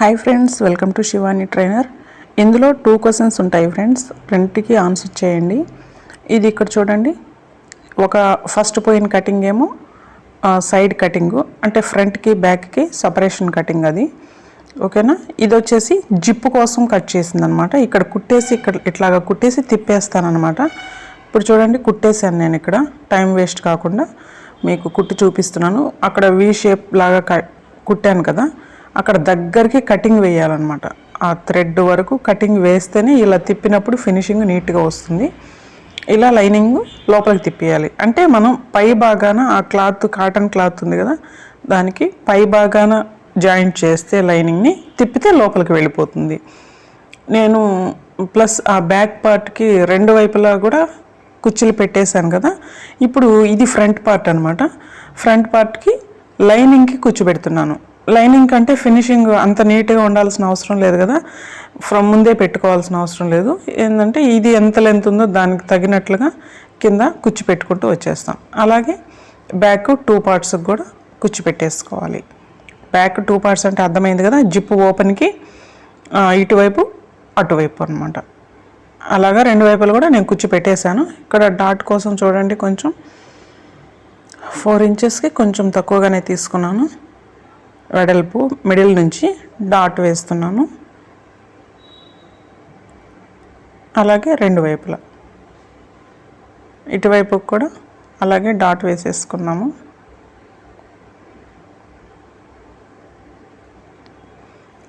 Hi friends, welcome to Shivani trainer. ఇందులో 2 questions ఉంటాయి friends, రెండింటికి ఆన్సర్ చేయండి. ఇది ఇక్కడ చూడండి, ఒక ఫస్ట్ పోయిన కటింగ్ ఏమో సైడ్ కటింగు, అంటే ఫ్రంట్కి బ్యాక్కి సపరేషన్ కటింగ్ అది, ఓకేనా. ఇది వచ్చేసి జిప్పు కోసం కట్ చేసింది అనమాట. ఇక్కడ కుట్టేసి ఇట్లాగా కుట్టేసి తిప్పేస్తానమాట. ఇప్పుడు చూడండి, కుట్టేసాను నేను. ఇక్కడ టైం వేస్ట్ కాకుండా మీకు కుట్టి చూపిస్తున్నాను. అక్కడ వి షేప్ లాగా కుట్టాను కదా, అక్కడ దగ్గరికి కటింగ్ వేయాలన్నమాట. ఆ థ్రెడ్ వరకు కటింగ్ వేస్తేనే ఇలా తిప్పినప్పుడు ఫినిషింగ్ నీట్గా వస్తుంది. ఇలా లైనింగ్ లోపలికి తిప్పేయాలి. అంటే మనం పై భాగాన ఆ క్లాత్, కాటన్ క్లాత్ ఉంది కదా, దానికి పై భాగాన జాయింట్ చేస్తే లైనింగ్ని తిప్పితే లోపలికి వెళ్ళిపోతుంది. నేను ప్లస్ ఆ బ్యాక్ పార్ట్కి 2 వైపులా కూడా కుచ్చులు పెట్టేశాను కదా. ఇప్పుడు ఇది ఫ్రంట్ పార్ట్ అనమాట. ఫ్రంట్ పార్ట్కి లైనింగ్కి కుచ్చు పెడుతున్నాను. లైనింగ్ కంటే ఫినిషింగ్ అంత నీట్గా ఉండాల్సిన అవసరం లేదు కదా, ఫ్రమ్ ముందే పెట్టుకోవాల్సిన అవసరం లేదు. ఏంటంటే ఇది ఎంత లెంత్ ఉందో దానికి తగినట్లుగా కింద కుచ్చు పెట్టుకుంటూ వచ్చేస్తాం. అలాగే బ్యాక్ 2 పార్ట్స్కి కూడా కుచ్చు పెట్టేసుకోవాలి. బ్యాక్ 2 పార్ట్స్ అంటే అర్థమైంది కదా, జిప్పు ఓపెన్కి ఇటువైపు అటువైపు అనమాట. అలాగా 2 వైపులు కూడా నేను కుచ్చు పెట్టేశాను. ఇక్కడ డాట్ కోసం చూడండి, కొంచెం 4 ఇంచెస్కి కొంచెం తక్కువగానే తీసుకున్నాను. వెడల్పు మిడిల్ నుంచి డాట్ వేస్తున్నాను. అలాగే 2 వైపులా ఇటువైపు కూడా అలాగే డాట్ వేసేసుకున్నాము.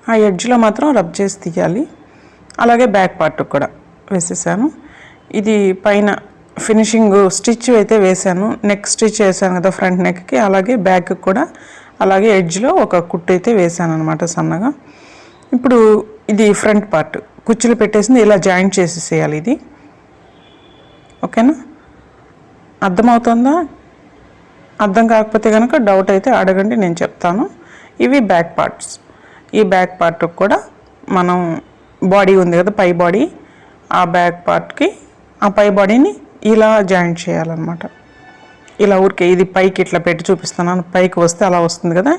ఆ ఎడ్జ్లో మాత్రం రబ్ చేసి తీయాలి. అలాగే బ్యాక్ పార్ట్ కూడా వేసేసాను. ఇది పైన ఫినిషింగ్ స్టిచ్ అయితే వేసాను, నెక్ స్టిచ్ వేసాను కదా ఫ్రంట్ నెక్కి, అలాగే బ్యాక్ కూడా అలాగే ఎడ్జ్లో ఒక కుట్టు అయితే వేసాను అనమాట సన్నగా. ఇప్పుడు ఇది ఫ్రంట్ పార్ట్ కుచ్చులు పెట్టేసింది, ఇలా జాయింట్ చేసేసేయాలి ఇది, ఓకేనా. అర్థమవుతుందా? అర్థం కాకపోతే కనుక డౌట్ అయితే అడగండి, నేను చెప్తాను. ఇవి బ్యాక్ పార్ట్స్. ఈ బ్యాక్ పార్ట్ కూడా మనం బాడీ ఉంది కదా, పై బాడీ, ఆ బ్యాక్ పార్ట్కి ఆ పై బాడీని ఇలా జాయింట్ చేయాలన్నమాట. ఇలా ఊరికే ఇది పైకి ఇట్లా పెట్టి చూపిస్తున్నాను, పైకి వస్తే అలా వస్తుంది కదా,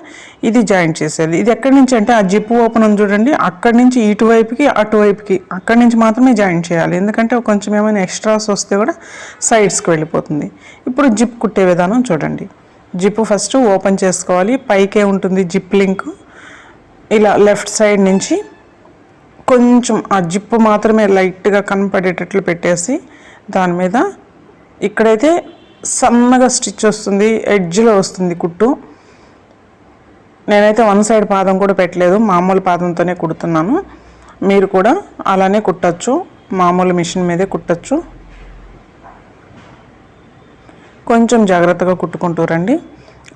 ఇది జాయింట్ చేసేది. ఇది ఎక్కడి నుంచి అంటే ఆ జిప్పు ఓపెన్ ఉంది చూడండి, అక్కడి నుంచి ఇటువైపుకి అటువైపుకి అక్కడి నుంచి మాత్రమే జాయింట్ చేయాలి. ఎందుకంటే కొంచెం ఏమైనా ఎక్స్ట్రాస్ వస్తే కూడా సైడ్స్కి వెళ్ళిపోతుంది. ఇప్పుడు జిప్ కుట్టే విధానం చూడండి. జిప్పు ఫస్ట్ ఓపెన్ చేసుకోవాలి, పైకే ఉంటుంది జిప్ లింక్. ఇలా లెఫ్ట్ సైడ్ నుంచి కొంచెం ఆ జిప్పు మాత్రమే లైట్గా కనపడేటట్లు పెట్టేసి దాని మీద ఇక్కడైతే సన్నగా స్టిచ్ వస్తుంది, ఎడ్జ్లో వస్తుంది కుట్టు. నేనైతే 1 సైడ్ పాదం కూడా పెట్టలేదు, మామూలు పాదంతోనే కుడుతున్నాను. మీరు కూడా అలానే కుట్టచ్చు, మామూలు మిషన్ మీదే కుట్టచ్చు. కొంచెం జాగ్రత్తగా కుట్టుకుంటూ రండి.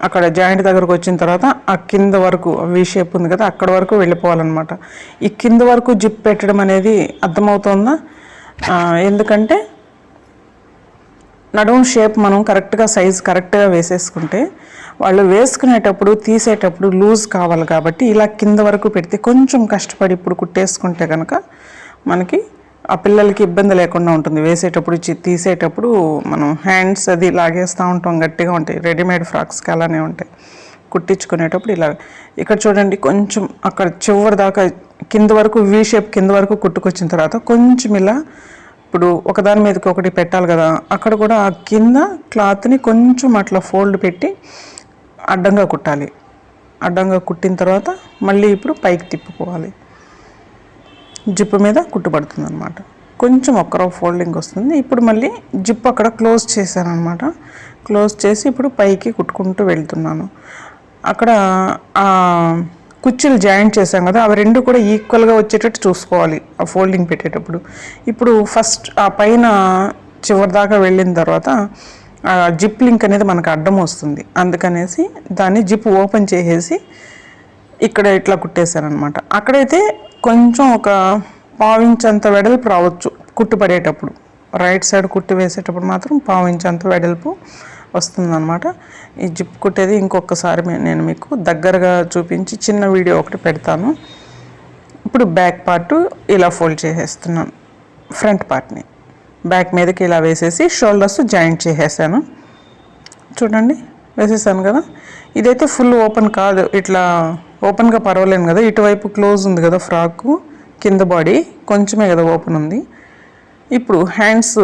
అక్కడ జాయింట్ దగ్గరకు వచ్చిన తర్వాత ఆ కింద వరకు వి షేప్ ఉంది కదా, అక్కడ వరకు వెళ్ళిపోవాలన్నమాట. ఈ కింద వరకు జిప్ పెట్టడం అనేది అర్థమవుతుందా? ఎందుకంటే నడుము షేప్ మనం కరెక్ట్గా సైజు కరెక్ట్గా వేసేసుకుంటే వాళ్ళు వేసుకునేటప్పుడు తీసేటప్పుడు లూజ్ కావాలి కాబట్టి ఇలా కింద వరకు పెడితే కొంచెం కష్టపడి ఇప్పుడు కుట్టేసుకుంటే కనుక మనకి ఆ పిల్లలకి ఇబ్బంది లేకుండా ఉంటుంది. వేసేటప్పుడు తీసేటప్పుడు మనం హ్యాండ్స్ అది లాగేస్తూ ఉంటాం, గట్టిగా ఉంటాయి. రెడీమేడ్ ఫ్రాక్స్కి అలానే ఉంటాయి. కుట్టించుకునేటప్పుడు ఇలా ఇక్కడ చూడండి, కొంచెం అక్కడ చివరి దాకా కింద వరకు వి షేప్ కింద వరకు కుట్టుకొచ్చిన తర్వాత కొంచెం ఇలా ఇప్పుడు ఒకదాని మీదకి ఒకటి పెట్టాలి కదా, అక్కడ కూడా ఆ కింద క్లాత్ని కొంచెం అట్లా ఫోల్డ్ పెట్టి అడ్డంగా కుట్టాలి. అడ్డంగా కుట్టిన తర్వాత మళ్ళీ ఇప్పుడు పైకి తిప్పుకోవాలి. జిప్పు మీద కుట్టుబడుతుంది అనమాట. కొంచెం ఒక్కరో ఫోల్డింగ్ వస్తుంది. ఇప్పుడు మళ్ళీ జిప్పు అక్కడ క్లోజ్ చేశాను అనమాట. క్లోజ్ చేసి ఇప్పుడు పైకి కుట్టుకుంటూ వెళ్తున్నాను. అక్కడ కుచ్చులు జాయింట్ చేసాం కదా, అవి 2 కూడా ఈక్వల్గా వచ్చేటట్టు చూసుకోవాలి ఆ ఫోల్డింగ్ పెట్టేటప్పుడు. ఇప్పుడు ఫస్ట్ ఆ పైన చివరి దాకా వెళ్ళిన తర్వాత జిప్ లింక్ అనేది మనకు అడ్డం వస్తుంది. అందుకనేసి దాన్ని జిప్ ఓపెన్ చేసేసి ఇక్కడ ఇట్లా కుట్టేశాను అనమాట. అక్కడైతే కొంచెం ఒక 1/4 ఇంచ్ అంత వెడల్పు రావచ్చు కుట్టుపడేటప్పుడు. రైట్ సైడ్ కుట్టు వేసేటప్పుడు మాత్రం 1/4 ఇంచ్ అంత వెడల్పు వస్తుందన్నమాట. ఈ జిప్ కుట్టేది ఇంకొకసారి నేను మీకు దగ్గరగా చూపించి చిన్న వీడియో ఒకటి పెడతాను. ఇప్పుడు బ్యాక్ పార్ట్ ఇలా ఫోల్డ్ చేసేస్తున్నాను. ఫ్రంట్ పార్ట్ని బ్యాక్ మీదకి ఇలా వేసేసి షోల్డర్స్ జాయింట్ చేసేసాను. చూడండి, వేసేసాను కదా. ఇదైతే ఫుల్ ఓపెన్ కాదు, ఇట్లా ఓపెన్గా పర్వాలేను కదా, ఇటువైపు క్లోజ్ ఉంది కదా ఫ్రాక్, కింద బాడీ కొంచెమే కదా ఓపెన్ ఉంది. ఇప్పుడు హ్యాండ్స్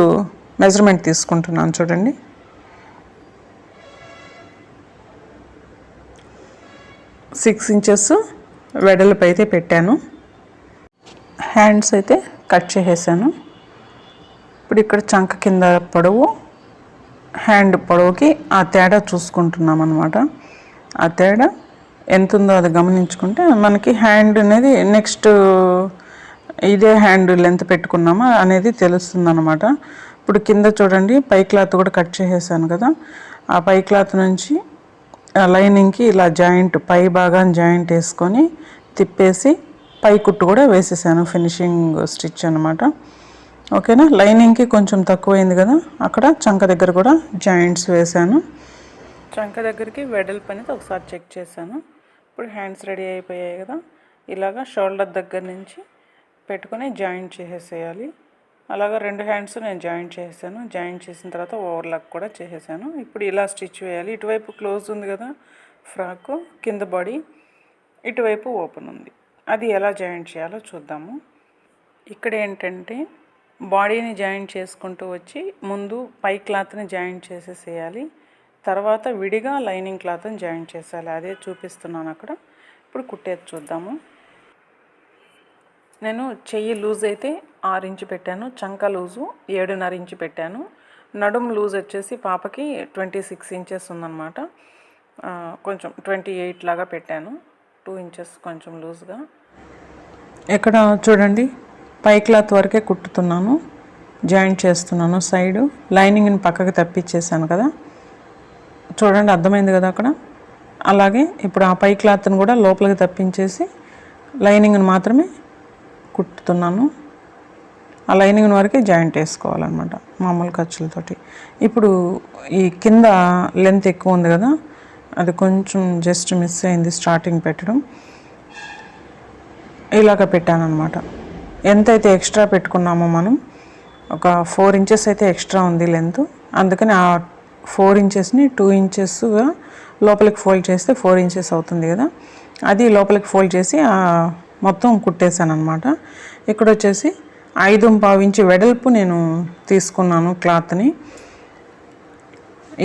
మెజర్మెంట్ తీసుకుంటున్నాను చూడండి. సిక్స్ ఇంచెస్ వెడల్పు అయితే పెట్టాను. హ్యాండ్స్ అయితే కట్ చేసేసాను. ఇప్పుడు ఇక్కడ చంక కింద పొడవు, హ్యాండ్ పొడవుకి ఆ తేడా చూసుకుంటున్నాం అన్నమాట. ఆ తేడా ఎంత ఉందో అది గమనించుకుంటే మనకి హ్యాండ్ అనేది నెక్స్ట్ ఇదే హ్యాండ్ లెంత్ పెట్టుకున్నామా అనేది తెలుస్తుంది అన్నమాట. ఇప్పుడు కింద చూడండి పై క్లాత్ కూడా కట్ చేసేసాను కదా, ఆ పై క్లాత్ నుంచి లైనింగ్కి ఇలా జాయింట్, పై భాగాన్ని జాయింట్ వేసుకొని తిప్పేసి పై కుట్టు కూడా వేసేసాను, ఫినిషింగ్ స్టిచ్ అనమాట. ఓకేనా. లైనింగ్కి కొంచెం తక్కువైంది కదా, అక్కడ చంక దగ్గర కూడా జాయింట్స్ వేసాను. చంక దగ్గరికి వెడల్పు అనేది ఒకసారి చెక్ చేశాను. ఇప్పుడు హ్యాండ్స్ రెడీ అయిపోయాయి కదా, ఇలాగా షోల్డర్ దగ్గర నుంచి పెట్టుకొని జాయింట్ చేసేసేయాలి. అలాగా రెండు హ్యాండ్స్ నేను జాయింట్ చేసాను. జాయింట్ చేసిన తర్వాత ఓవర్లాక్ కూడా చేసేసాను. ఇప్పుడు ఇలా స్టిచ్ వేయాలి. ఇటువైపు క్లోజ్ ఉంది కదా ఫ్రాక్, కింద బాడీ, ఇటువైపు ఓపెన్ ఉంది. అది ఎలా జాయింట్ చేయాలో చూద్దాము. ఇక్కడ ఏంటంటే బాడీని జాయింట్ చేసుకుంటూ వచ్చి ముందు పై క్లాత్ని జాయింట్ చేసేసేయాలి, తర్వాత విడిగా లైనింగ్ క్లాత్ని జాయింట్ చేసేయాలి. అదే చూపిస్తున్నాను అక్కడ. ఇప్పుడు కుట్టేది చూద్దాము. నేను చెయ్యి లూజ్ అయితే 6 ఇంచు పెట్టాను, చంక లూజు 7.5 ఇంచు పెట్టాను, నడుము లూజ్ వచ్చేసి పాపకి 26 ఇంచెస్ ఉందన్నమాట. కొంచెం 28 లాగా పెట్టాను, 2 ఇంచెస్ కొంచెం లూజ్గా. ఇక్కడ చూడండి పై క్లాత్ వరకే కుట్టుతున్నాను, జాయింట్ చేస్తున్నాను. సైడు లైనింగ్ని పక్కకి తప్పించేసాను కదా, చూడండి అర్థమైంది కదా అక్కడ. అలాగే ఇప్పుడు ఆ పై క్లాత్ని కూడా లోపలికి తప్పించేసి లైనింగ్ని మాత్రమే కుట్టుతున్నాను. ఆ లైనింగ్ వరకే జాయింట్ వేసుకోవాలన్నమాట మామూలు ఖర్చులతోటి. ఇప్పుడు ఈ కింద లెంత్ ఎక్కువ ఉంది కదా, అది కొంచెం జస్ట్ మిస్ అయింది స్టార్టింగ్ పెట్టడం. ఇలాగ పెట్టానమాట. ఎంతైతే ఎక్స్ట్రా పెట్టుకున్నామో మనం, ఒక 4 ఇంచెస్ అయితే ఎక్స్ట్రా ఉంది లెంత్, అందుకని ఆ 4 ఇంచెస్ని 2 ఇంచెస్గా లోపలికి ఫోల్డ్ చేస్తే 4 ఇంచెస్ అవుతుంది కదా, అది లోపలికి ఫోల్డ్ చేసి మొత్తం కుట్టేశాను అనమాట. ఇక్కడ వచ్చేసి 5.25 ఇంచు వెడల్పు నేను తీసుకున్నాను క్లాత్ని.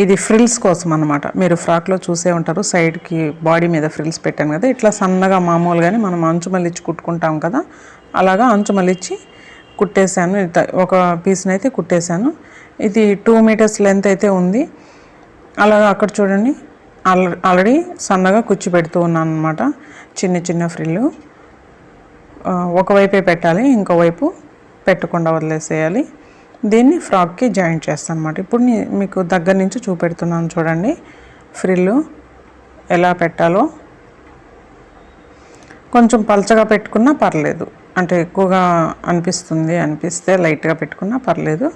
ఇది ఫ్రిల్స్ కోసం అనమాట. మీరు ఫ్రాక్లో చూసే ఉంటారు, సైడ్కి బాడీ మీద ఫ్రిల్స్ పెట్టాను కదా, ఇట్లా సన్నగా మామూలుగానే మనం అంచు మళ్ళిచ్చి కుట్టుకుంటాం కదా, అలాగా అంచు మళ్ళిచ్చి కుట్టేశాను. ఒక పీస్ని అయితే కుట్టేశాను. ఇది 2 మీటర్స్ లెంత్ అయితే ఉంది. అలాగా అక్కడ చూడండి ఆల్రెడీ సన్నగా కుచ్చి పెడుతూ ఉన్నాను అనమాట. చిన్న చిన్న ఫ్రిల్లు ఒకవైపే పెట్టాలి, ఇంకోవైపు పెట్టకుండా వదిలేసేయాలి. దీన్ని ఫ్రాక్కి జాయింట్ చేస్తాను అనమాట. ఇప్పుడు మీకు దగ్గర నుంచి చూపెడుతున్నాను చూడండి ఫ్రిల్లు ఎలా పెట్టాలో. కొంచెం పల్చగా పెట్టుకున్నా పర్లేదు, అంటే ఎక్కువగా అనిపిస్తే లైట్గా పెట్టుకున్నా పర్లేదు.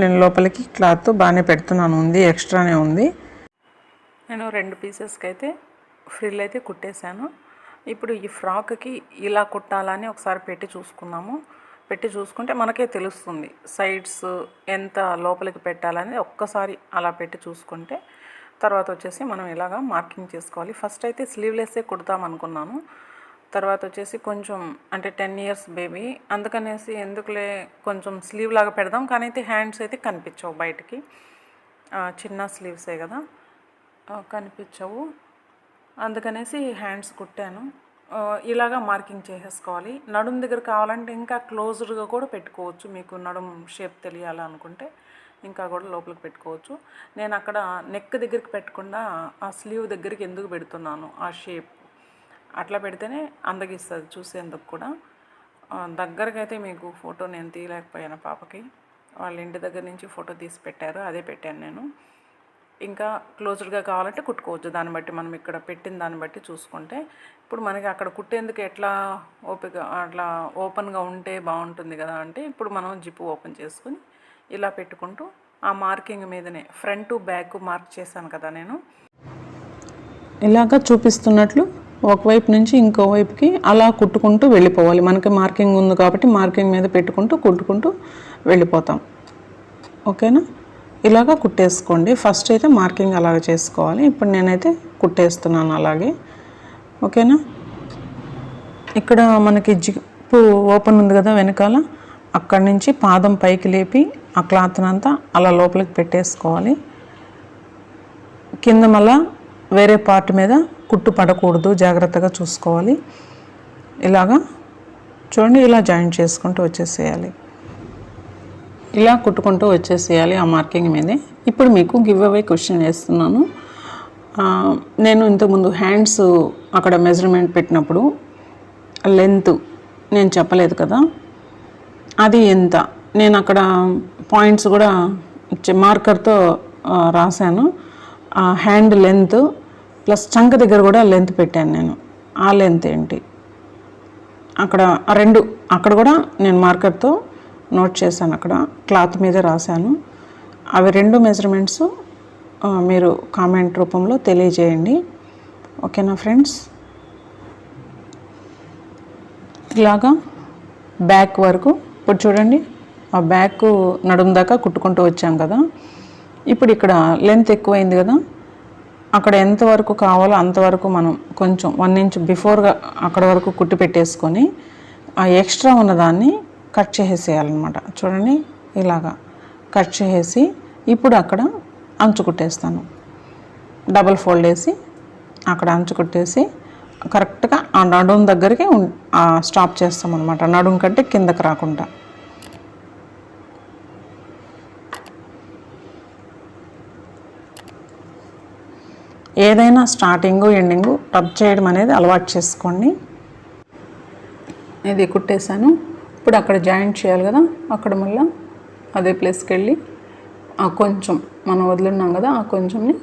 నేను లోపలికి క్లాత్ బాగానే పెడుతున్నాను, ఉంది ఎక్స్ట్రానే ఉంది. నేను 2 పీసెస్కి అయితే ఫ్రిల్ అయితే కుట్టేశాను. ఇప్పుడు ఈ ఫ్రాక్కి ఇలా కుట్టాలని ఒకసారి పెట్టి చూసుకున్నాము. పెట్టి చూసుకుంటే మనకే తెలుస్తుంది సైడ్స్ ఎంత లోపలికి పెట్టాలని. ఒక్కసారి అలా పెట్టి చూసుకుంటే తర్వాత వచ్చేసి మనం ఇలాగా మార్కింగ్ చేసుకోవాలి. ఫస్ట్ అయితే స్లీవ్లెస్సే కుడతాం అనుకున్నాను, తర్వాత వచ్చేసి కొంచెం అంటే 10 ఇయర్స్ బేబీ, అందుకనేసి ఎందుకులే కొంచెం స్లీవ్ లాగా పెడదాం, కానీ అయితే హ్యాండ్స్ అయితే కనిపించవు బయటికి, చిన్న స్లీవ్సే కదా కనిపించవు, అందుకనేసి హ్యాండ్స్ కుట్టాను. ఇలాగా మార్కింగ్ చేసేసుకోవాలి. నడుము దగ్గర కావాలంటే ఇంకా క్లోజ్డ్గా కూడా పెట్టుకోవచ్చు, మీకు నడుము షేప్ తెలియాలనుకుంటే ఇంకా కూడా లోపలికి పెట్టుకోవచ్చు. నేను అక్కడ నెక్ దగ్గరికి పెట్టకుండా ఆ స్లీవ్ దగ్గరికి ఎందుకు పెడుతున్నాను, ఆ షేప్ అట్లా పెడితేనే అందగిస్తుంది చూసేందుకు కూడా. దగ్గరకి అయితే మీకు ఫోటో నేను తీయలేకపోయాను, పాపకి వాళ్ళ ఇంటి దగ్గర నుంచి ఫోటో తీసి పెట్టారు, అదే పెట్టాను నేను. ఇంకా క్లోజ్డ్గా కావాలంటే కుట్టుకోవచ్చు, దాన్ని బట్టి మనం ఇక్కడ పెట్టిన దాన్ని బట్టి చూసుకుంటే. ఇప్పుడు మనకి అక్కడ కుట్టేందుకు ఎట్లా అట్లా ఓపెన్గా ఉంటే బాగుంటుంది కదా అంటే, ఇప్పుడు మనం జిప్పు ఓపెన్ చేసుకుని ఇలా పెట్టుకుంటూ ఆ మార్కింగ్ మీదనే ఫ్రంట్ టు బ్యాక్ మార్క్ చేశాను కదా నేను, ఇలాగా చూపిస్తున్నట్లు ఒకవైపు నుంచి ఇంకోవైపుకి అలా కుట్టుకుంటూ వెళ్ళిపోవాలి. మనకి మార్కింగ్ ఉంది కాబట్టి మార్కింగ్ మీద పెట్టుకుంటూ కుట్టుకుంటూ వెళ్ళిపోతాం. ఓకేనా. ఇలాగా కుట్టేసుకోండి. ఫస్ట్ అయితే మార్కింగ్ అలాగ చేసుకోవాలి. ఇప్పుడు నేనైతే కుట్టేస్తున్నాను అలాగే. ఓకేనా. ఇక్కడ మనకి జిప్పు ఓపెన్ ఉంది కదా వెనకాల, అక్కడి నుంచి పాదం పైకి లేపి ఆ క్లాత్ని అంతా అలా లోపలికి పెట్టేసుకోవాలి. కింద మళ్ళా వేరే పార్ట్ మీద కుట్టు పడకూడదు, జాగ్రత్తగా చూసుకోవాలి. ఇలాగా చూడండి, ఇలా జాయింట్ చేసుకుంటూ వచ్చేసేయాలి. ఇలా కుట్టుకుంటూ వచ్చేసేయాలి ఆ మార్కింగ్ మీదే. ఇప్పుడు మీకు గివ్ అవే క్వశ్చన్ వేస్తున్నాను. నేను ఇంతకుముందు హ్యాండ్స్ అక్కడ మెజర్మెంట్ పెట్టినప్పుడు లెంత్ నేను చెప్పలేదు కదా, అది ఎంత, నేను అక్కడ పాయింట్స్ కూడా మార్కర్తో రాశాను. హ్యాండ్ లెంత్ ప్లస్ చంక దగ్గర కూడా లెంత్ పెట్టాను నేను. ఆ లెంత్ ఏంటి అక్కడ రెండు, అక్కడ కూడా నేను మార్కర్తో నోట్ చేశాను, అక్కడ క్లాత్ మీద రాశాను. అవి రెండు మెజర్మెంట్స్ మీరు కామెంట్ రూపంలో తెలియజేయండి. ఓకేనా ఫ్రెండ్స్? ఇలాగా బ్యాక్ వరకు ఇప్పుడు చూడండి, ఆ బ్యాక్ నడుము దాకా కుట్టుకుంటూ వచ్చాం కదా. ఇప్పుడు ఇక్కడ లెంత్ ఎక్కువైంది కదా, అక్కడ ఎంతవరకు కావాలో అంతవరకు మనం కొంచెం 1 ఇంచ్ బిఫోర్గా అక్కడ వరకు కుట్టి పెట్టేసుకొని ఆ ఎక్స్ట్రా ఉన్నదాన్ని కట్ చేసేయాలన్నమాట. చూడండి, ఇలాగా కట్ చేసి ఇప్పుడు అక్కడ అంచు కుట్టేస్తాను. డబల్ ఫోల్డ్ వేసి అక్కడ అంచు కుట్టేసి కరెక్ట్గా ఆ నడుము దగ్గరికి స్టాప్ చేస్తాం అనమాట, నడుము కంటే కిందకి రాకుండా. ఏదైనా స్టార్టింగు ఎండింగు టబ్ చేయడం అనేది అలవాటు చేసుకోండి. ఇది కుట్టేశాను. ఇప్పుడు అక్కడ జాయింట్ చేయాలి కదా, అక్కడ మళ్ళీ అదే ప్లేస్కి వెళ్ళి ఆ కొంచెం మనం వదిలిన్నాం కదా, ఆ కొంచెంని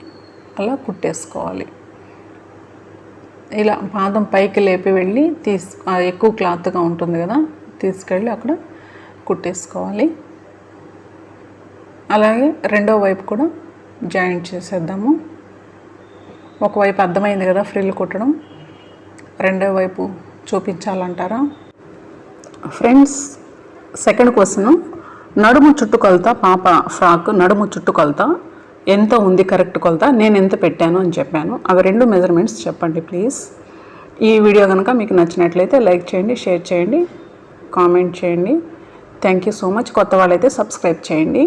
అలా కుట్టేసుకోవాలి. ఇలా పాదం పైకి లేపి వెళ్ళి ఎక్కువ క్లాత్గా ఉంటుంది కదా, తీసుకెళ్ళి అక్కడ కుట్టేసుకోవాలి. అలాగే రెండో వైపు కూడా జాయింట్ చేసేద్దాము. ఒకవైపు అర్థమైంది కదా ఫ్రిల్ కుట్టడం, రెండో వైపు చూపించాలంటారా? ఫ్రెండ్స్, సెకండ్ క్వశ్చన్, నడుము చుట్టుకొలత పాప ఫ్రాక్ నడుము చుట్టుకొలత ఎంత ఉంది, కరెక్ట్ కొలత నేను ఎంత పెట్టాను అని చెప్పాను. అవి రెండు మెజర్మెంట్స్ చెప్పండి ప్లీజ్. ఈ వీడియో కనుక మీకు నచ్చినట్లయితే లైక్ చేయండి, షేర్ చేయండి, కామెంట్ చేయండి. Thank you so much. కొత్త వాళ్ళైతే సబ్స్క్రైబ్ చేయండి.